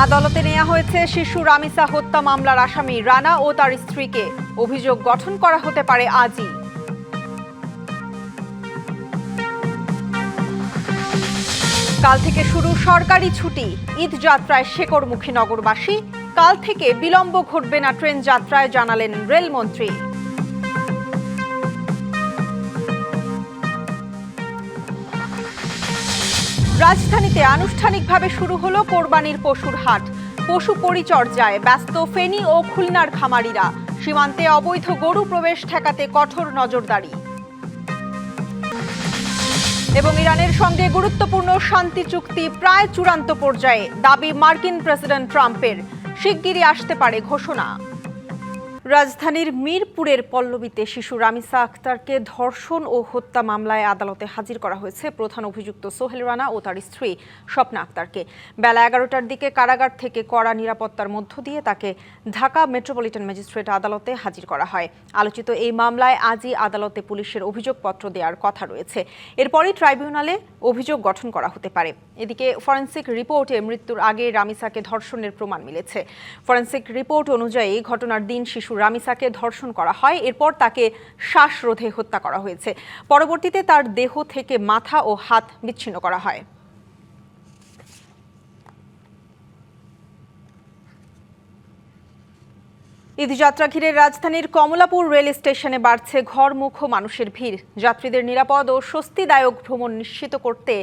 আদালতে নেওয়া হয়েছে শিশু রামিসা হত্যা মামলার আসামি রানা ও তার স্ত্রীকে। অভিযোগ গঠন করা হতে পারে আজই। কাল থেকে শুরু সরকারি ছুটি। ঈদ যাত্রায় শেকড়মুখী নগরবাসী। কাল থেকে বিলম্ব ঘটবে না ট্রেন যাত্রায়, জানালেন রেলমন্ত্রী। রাজধানীতে আনুষ্ঠানিকভাবে শুরু হলো কোরবানির পশুর হাট। পশু পরিচর্যায় ব্যস্ত ফেনী ও খুলনার খামারিরা। সীমান্তে অবৈধ গরু প্রবেশ ঠেকাতে কঠোর নজরদারি। এবং ইরানের সঙ্গে গুরুত্বপূর্ণ শান্তি চুক্তি প্রায় চূড়ান্ত পর্যায়ে, দাবি মার্কিন প্রেসিডেন্ট ট্রাম্পের। শিগগিরই আসতে পারে ঘোষণা। রাজধানীর মিরপুরের পল্লবীতে শিশু রামিসা আক্তারকে ধর্ষণ ও হত্যা মামলায় আদালতে হাজির করা হয়েছে প্রধান অভিযুক্ত সোহেল রানা ও তার স্ত্রী স্বপ্না আক্তারকে। বেলা 11টার দিকে কারাগার থেকে কড়া নিরাপত্তার মধ্য দিয়ে তাকে ঢাকা মেট্রোপলিটন ম্যাজিস্ট্রেট আদালতে হাজির করা হয়। আলোচিত এই মামলায় আজই আদালতে পুলিশের অভিযোগপত্র দেওয়ার কথা রয়েছে। এরপরই ট্রাইব্যুনালে অভিযোগ গঠন করা হতে পারে। এদিকে ফরেনসিক রিপোর্টে মৃত্যুর আগে রামিসাকে ধর্ষণের প্রমাণ মিলেছে। ফরেনসিক রিপোর্ট অনুযায়ী ঘটনার দিন শিশু রামিসাকে ধর্ষণ করা হয়, এরপর তাকে শ্বাসরোধে হত্যা করা হয়েছে। পরবর্তীতে তার দেহ থেকে মাথা ও হাত বিচ্ছিন্ন করা হয়। ঈদযাত্রা ঘিরে রাজধানীর কমলাপুর রেল স্টেশনে বাড়ছে ঘরমুখ মানুষের ভিড়। যাত্রীদের নিরাপদ ও স্বস্তিদায়ক ভ্রমণ নিশ্চিত করতে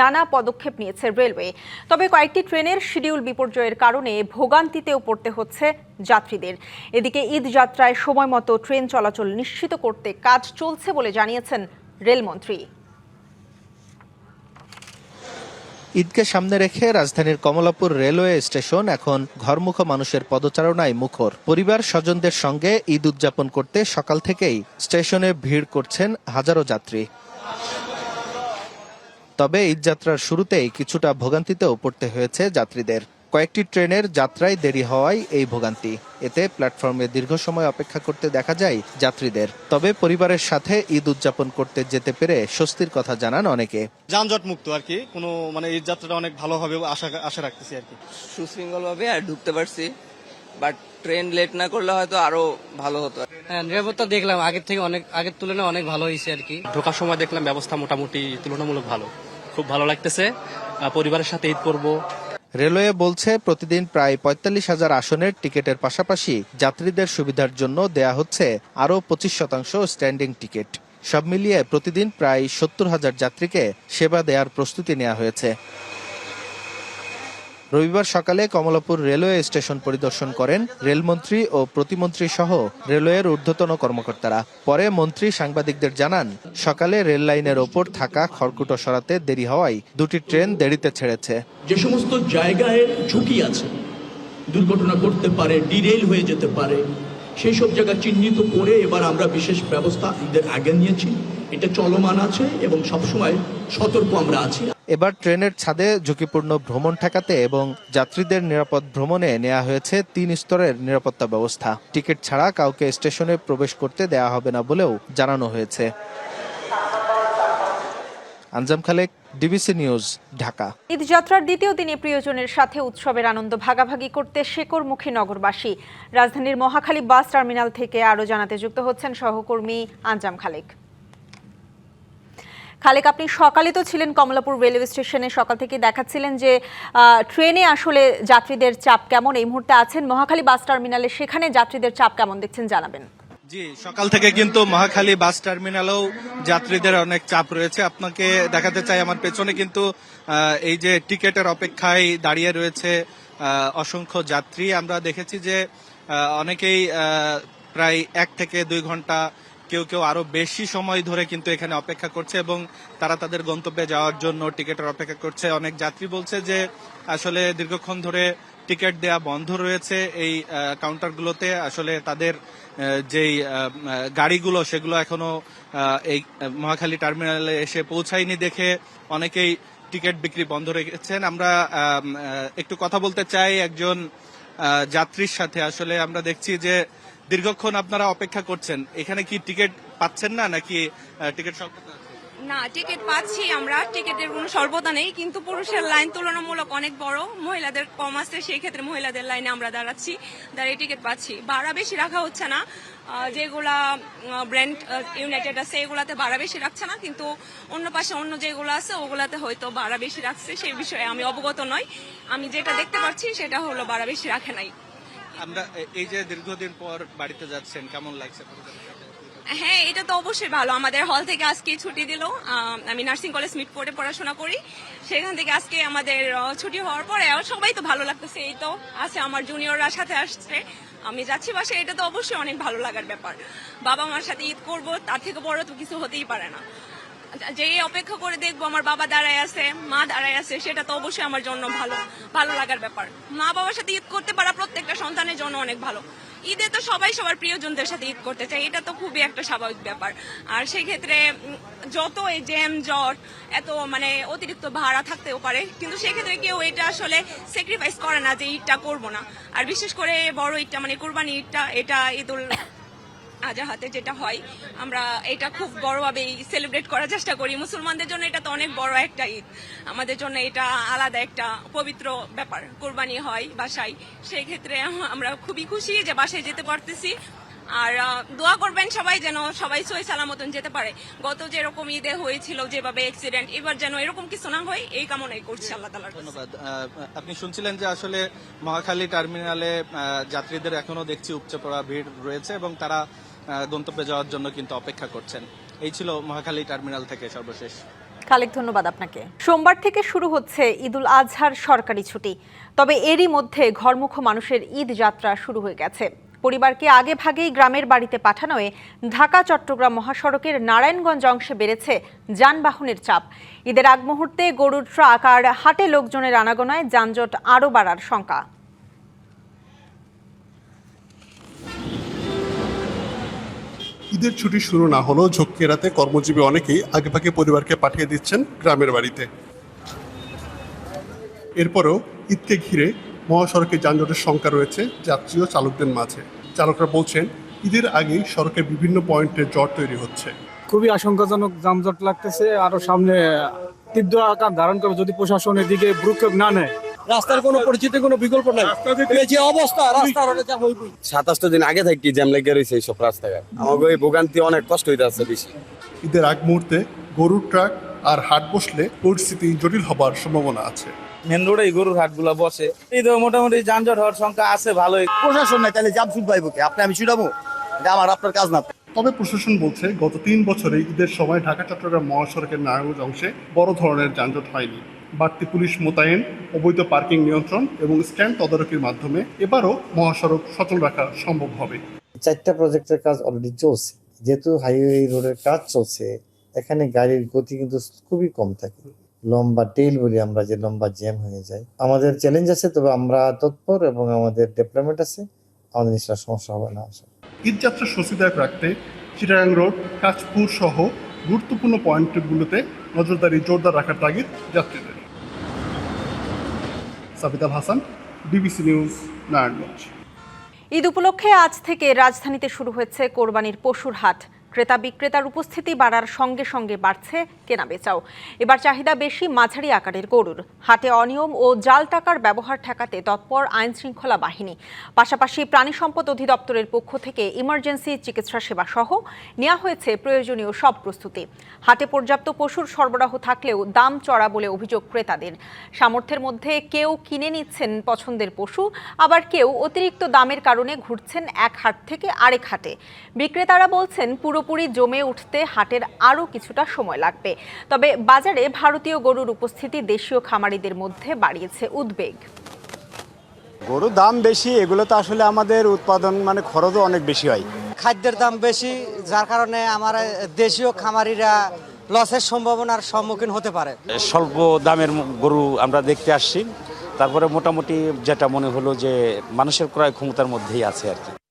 নানা পদক্ষেপ নিয়েছে রেলওয়ে। তবে কয়েকটি ট্রেনের শিডিউল বিপর্যয়ের কারণে ভোগান্তিতেও পড়তে হচ্ছে যাত্রীদের। এদিকে ঈদযাত্রায় সময়মতো ট্রেন চলাচল নিশ্চিত করতে কাজ চলছে বলে জানিয়েছেন রেলমন্ত্রী। ঈদকে সামনে রেখে রাজধানীর কমলাপুর রেলওয়ে স্টেশন এখন ঘরমুখ মানুষের পদচারণায় মুখর। পরিবার স্বজনদের সঙ্গে ঈদ উদযাপন করতে সকাল থেকেই স্টেশনে ভিড় করছেন হাজারো যাত্রী। তবে ঈদযাত্রার শুরুতেই কিছুটা ভোগান্তিতেও পড়তে হয়েছে যাত্রীদের। কয়েকটি ট্রেনের যাত্রায় দেরি হওয়ায় এই ভোগান্তি। এতে প্ল্যাটফর্মে দীর্ঘ সময় অপেক্ষা করতে দেখা যায় যাত্রীদের। তবে পরিবারের সাথে ঈদ উদযাপন করতে যেতে পেরে স্বস্তির কথা জানান অনেকে। যানজট মুক্ত আর কি, কোনো ঈদ যাত্রাটা অনেক ভালো হবে আশা রাখতেছি আর কি। সুশৃঙ্খল ভাবে আর ঢুকতে পারছি, বাট ট্রেন লেট না করলে হয়তো আরো ভালো হতো। হ্যাঁ, নিরাপত্তা দেখলাম আগের তুলনায় অনেক ভালো হয়েছে আর কি। ঢোকার সময় দেখলাম ব্যবস্থা মোটামুটি তুলনামূলক ভালো, খুব ভালো লাগতেছে। পরিবারের সাথে ঈদ করব। রেলওয়ে বলছে প্রতিদিন প্রায় ৪৫,০০০ আসনের টিকিটের পাশাপাশি যাত্রীদের সুবিধার জন্য দেয়া হচ্ছে আরও ২৫% স্ট্যান্ডিং টিকিট। সব মিলিয়ে প্রতিদিন প্রায় ৭০,০০০ যাত্রীকে সেবা দেওয়ার প্রস্তুতি নেওয়া হয়েছে। রবিবার সকালে কমলাপুর রেলওয়ে স্টেশন পরিদর্শন করেন রেলমন্ত্রী ও প্রতিমন্ত্রী সহ রেলওয়ের ঊর্ধ্বতন কর্মকর্তারা। পরে মন্ত্রী সাংবাদিকদের জানান, সকালে রেল লাইনের ওপর থাকা খড়কুটো সরাতে দেরি হওয়ায় দুটি ট্রেন দেরিতে ছেড়েছে। যে সমস্ত জায়গায় ঝুঁকি আছে, দুর্ঘটনা ঘটতে পারে, ডিরেল হয়ে যেতে পারে, সেই সব জায়গা চিহ্নিত করে এবার আমরা বিশেষ ব্যবস্থা ঈদের আগে নিয়েছি। এটা চলমান আছে এবং সবসময় সতর্ক আমরা আছি। এবার ট্রেনের ছাদে ঝুঁকিপূর্ণ ভ্রমণ ঠেকাতে এবং যাত্রীদের নিরাপদ ভ্রমণে নেওয়া হয়েছে ৩ স্তরের নিরাপত্তা ব্যবস্থা। টিকিট ছাড়া কাউকে স্টেশনে প্রবেশ করতে দেওয়া হবে না বলেও জানানো হয়েছে। আঞ্জাম খালেক, ডিবিসি নিউজ, ঢাকা। ঈদযাত্রার দ্বিতীয় দিনে প্রিয়জনের সাথে উৎসবের আনন্দ ভাগাভাগি করতে শেকড়মুখী নগরবাসী। রাজধানীর মহাখালী বাস টার্মিনাল থেকে আরো জানাতে যুক্ত হচ্ছেন সহকর্মী আঞ্জাম খালেক। খালেক, আপনি সকালে তো ছিলেন কমলাপুর রেলওয়ে স্টেশনে, সকাল থেকে দেখাচ্ছিলেন যে ট্রেনে আসলে যাত্রীদের চাপ কেমন। এই মুহূর্তে আছেন মহাখালী বাস টার্মিনালে, সেখানে যাত্রীদের চাপ কেমন দেখছেন জানাবেন। জি, সকাল থেকে কিন্তু মহাখালী বাস টার্মিনালেও যাত্রীদের অনেক চাপ রয়েছে। আপনাকে দেখাতে চাই, আমার পেছনে কিন্তু এই যে টিকেটের অপেক্ষায় দাঁড়িয়ে রয়েছে অসংখ্য যাত্রী। আমরা দেখেছি যে অনেকেই প্রায় 1 থেকে 2 ঘন্টা, কেউ আরো বেশি সময় ধরে কিন্তু এখানে অপেক্ষা করছে এবং তারা তাদের গন্তব্যে যাওয়ার জন্য টিকেটের অপেক্ষা করছে। অনেক যাত্রী বলছে যে আসলে দীর্ঘক্ষণ ধরে টিকিট দেয়া বন্ধ রয়েছে এই কাউন্টারগুলোতে। আসলে তাদের যেই গাড়িগুলো সেগুলো এখনো এই মহাখালী টার্মিনালে এসে পৌঁছায়নি দেখে অনেকেই টিকিট বিক্রি বন্ধ রেখেছেন। আমরা একটু কথা বলতে চাই একজন যাত্রীর সাথে। আসলে আমরা দেখছি যে দীর্ঘক্ষণ আপনারা অপেক্ষা করছেন, এখানে কি টিকিট পাচ্ছেন না নাকি টিকিট সংকট আছে? না, টিকিট পাচ্ছি আমরা, টিকিটের কোনো স্বল্পতা নেই, কিন্তু পুরুষের লাইন তুলনামূলক অনেক বড়, মহিলাদের কম আছে, সেই ক্ষেত্রে মহিলাদের লাইনে আমরা দাঁড়িয়ে টিকিট পাচ্ছি। ভাড়া বেশি রাখা হচ্ছে না, যেগুলা ব্র্যান্ড ইউনাইটেড আছে এগুলাতে ভাড়া বেশি রাখছে না, কিন্তু অন্য পাশে অন্য যেগুলো আছে ওগুলাতে হয়তো ভাড়া বেশি রাখছে, সেই বিষয়ে আমি অবগত নই। আমি যেটা দেখতে পাচ্ছি সেটা হলো ভাড়া বেশি রাখে নাই। আমরা এই যে দীর্ঘদিন পর বাড়িতে যাচ্ছেন, কেমন লাগছে? হ্যাঁ, এটা তো অবশ্যই ভালো। আমাদের হল থেকে আজকে ছুটি দিল। আমি নার্সিং কলেজ মিটফোর্ডে পড়াশোনা করি, সেখান থেকে আজকে আমাদের ছুটি হওয়ার পরে সবাই তো ভালো লাগতেছে। এই তো আছে আমার জুনিয়ররা সাথে আসছে, আমি যাচ্ছি বাসে, এটা তো অবশ্যই অনেক ভালো লাগার ব্যাপার। বাবা মার সাথে ঈদ করব, তার থেকে বড় তো কিছু হতেই পারে না। যে অপেক্ষা করে দেখবো আমার বাবা দাঁড়ায় আছে, মা দাঁড়ায় আছে, সেটা তো অবশ্যই আমার জন্য ভালো লাগার ব্যাপার। মা বাবার সাথে ঈদ করতে পারা প্রত্যেকটা সন্তানের জন্য অনেক ভালো। ঈদে তো সবাই সবার প্রিয়জনদের সাথে ঈদ করতে চায়, এটা তো খুবই একটা স্বাভাবিক ব্যাপার। আর সেই ক্ষেত্রে যত এই জ্যাম জট এত অতিরিক্ত ভাড়া থাকতেও পারে, কিন্তু সেক্ষেত্রে কেউ এটা আসলে স্যাক্রিফাইস করে না যে ঈদটা করবো না। আর বিশেষ করে বড় ঈদটা কুরবানি ঈদটা, এটা ঈদুল আজহাতে যেটা হয়, আমরা এটা খুব বড়ভাবে সেলিব্রেট করার চেষ্টা করি। মুসলমানদের জন্য এটা তো অনেক বড় একটা ঈদ, আমাদের জন্য এটা আলাদা একটা পবিত্র ব্যাপার। কোরবানি হয় বাসায়, সেই ক্ষেত্রে আমরা খুবই খুশি যে বাসায় যেতে পারতেছি। আর দোয়া করবেন সবাই যেন সবাই সহি সালামতন যেতে পারে। গত যেরকম ঈদে হয়েছিল যেভাবে অ্যাক্সিডেন্ট, এবার যেন এরকম কিছু না হয়, এই কামনাই করছি আল্লাহ তাআলার কাছে। ধন্যবাদ। আপনি শুনছিলেন যে আসলে মহাখালী টার্মিনালে যাত্রীদের এখনো দেখছি উপচে পড়া ভিড় রয়েছে এবং তারা গন্তব্যে যাওয়ার জন্য কিন্তু অপেক্ষা করছেন। এই ছিল মহাখালী টার্মিনাল থেকে সর্বশেষ। খালেক, ধন্যবাদ আপনাকে। সোমবার থেকে শুরু হচ্ছে ঈদুল আজহার সরকারি ছুটি, তবে এরই মধ্যে ঘরমুখো মানুষের ঈদ যাত্রা শুরু হয়ে গেছে। পরিবারকে আগে ভাগেই গ্রামের বাড়িতে পাঠানোয় ঢাকা চট্টগ্রাম মহাসড়কের নারায়ণগঞ্জ অংশে বেড়েছে যানবাহনের চাপ। ঈদের আগ মুহূর্তে গরুর ট্রাক আর হাটে লোকজনের আনাগোনায় যানজট আরও বাড়ার শঙ্কা। ঈদের ছুটি শুরু না হলেও ঝক্কি এড়াতে কর্মজীবী অনেকেই আগেভাগে পরিবারকে পাঠিয়ে দিচ্ছেন গ্রামের বাড়িতে। এরপরেও ঈদকে ঘিরে মহাসড়কে যানজটের শঙ্কা রয়েছে যাত্রী ও চালকদের মাঝে। চালকরা বলছেন ঈদের আগেই সড়কের বিভিন্ন পয়েন্টে জট তৈরি হচ্ছে। খুবই আশঙ্কাজনক যানজট লাগতেছে, আরো সামনে তীব্র আকার ধারণ করে যদি প্রশাসন এদিকে ভ্রুক্ষেপ না নেয়। রাস্তার কোনো পরিচিতি কোনো বিকল্প নাই, যে অবস্থা রাস্তার 27 দিন আগে থেকে জ্যাম লেগে রয়েছে এইসব রাস্তাঘাট, আমাকে এই ভোগান্তি অনেক কষ্ট হইতেছে বেশি। ঈদের আগ মুহূর্তে গরুর ট্রাক আর হাট বসলে পরিস্থিতি জটিল হবার সম্ভাবনা আছে। মেন রোডে গরুর হাটগুলো বসে, এই তো মোটামুটি যানজট হওয়ার সংখ্যা আছে ভালোই। প্রশাসন নাই তাহলে জাম শুট পাইব কে? আমি ছুটাবো, এটা আপনার কাজ না। তবে প্রশাসন বলছে গত 3 বছরে ঈদের সময় ঢাকা চট্টগ্রাম মহাসড়কের নারায়ণগঞ্জ অংশে বড় ধরনের যানজট হয়নি। বাড়তি পুলিশ মোতায়েন, অবৈধ পার্কিং নিয়ন্ত্রণ এবং স্ট্যান্ড তদারকির মাধ্যমে এবারও মহাসড়ক সচল রাখা সম্ভব হবে। 4টা প্রজেক্টের কাজ অলরেডি চলছে, যেহেতু হাইওয়ে রোডের কাজ চলছে, এখানে গাড়ির গতি কিন্তু খুবই কম থাকে। লম্বা টেইল বলি আমরা, যে লম্বা জ্যাম হয়ে যায়। আমাদের চ্যালেঞ্জ আছে, তবে আমরা তৎপর এবং আমাদের ডেভেলপমেন্ট আছে, আমাদের নিশ্চয় সমস্যা হবে না। ঈদযাত্রা স্বস্তিদায়ক রাখতে চিটাগাং রোড, কাঁচপুর সহ গুরুত্বপূর্ণ পয়েন্টগুলোতে নজরদারি জোরদার রাখার তাগিদ যাত্রীদের। সাবিত আল হাসান, ডিবিসি নিউজ, নারায়ণগঞ্জ। ঈদ উপলক্ষে আজ থেকে রাজধানীতে শুরু হয়েছে কোরবানির পশুর হাট। ক্রেতা বিক্রেতার উপস্থিতি বাড়ার সঙ্গে সঙ্গে বাড়ছে কেনাবেচাও। এবার চাহিদা বেশি মাঝারি আকারের গরুর। হাটে অনিয়ম ও জাল টাকার ব্যবহার ঠেকাতে তৎপর আইনশৃঙ্খলা বাহিনী। পাশাপাশি প্রাণী সম্পদ অধিদপ্তরের পক্ষ থেকে ইমার্জেন্সি চিকিৎসা সেবা সহ নেওয়া হয়েছে প্রয়োজনীয় সব প্রস্তুতি। হাটে পর্যাপ্ত পশুর সরবরাহ থাকলেও দাম চড়া বলে অভিযোগ ক্রেতাদের। সামর্থ্যের মধ্যে কেউ কিনে নিচ্ছেন পছন্দের পশু, আবার কেউ অতিরিক্ত দামের কারণে ঘুরছেন এক হাট থেকে আরেক হাটে। বিক্রেতারা বলছেন পুরোপুরি জমে উঠতে হাটের আরও কিছুটা সময় লাগবে। তবে বাজারে ভারতীয় গরুর উপস্থিতি দেশীয় খামারিদের মধ্যে বাড়িয়েছে উদ্বেগ। গরুর দাম বেশি, এগুলো তো আসলে আমাদের উৎপাদন খরচও অনেক বেশি হয়। খাদ্যের দাম বেশি, যার কারণে আমার দেশীয় খামারিরা লসের সম্ভাবনার সম্মুখীন হতে পারে। স্বল্প দামের গরু আমরা দেখতে আসছি, তারপরে মোটামুটি যেটা মনে হলো যে মানুষের ক্রয় ক্ষমতার মধ্যেই আছে আর কি।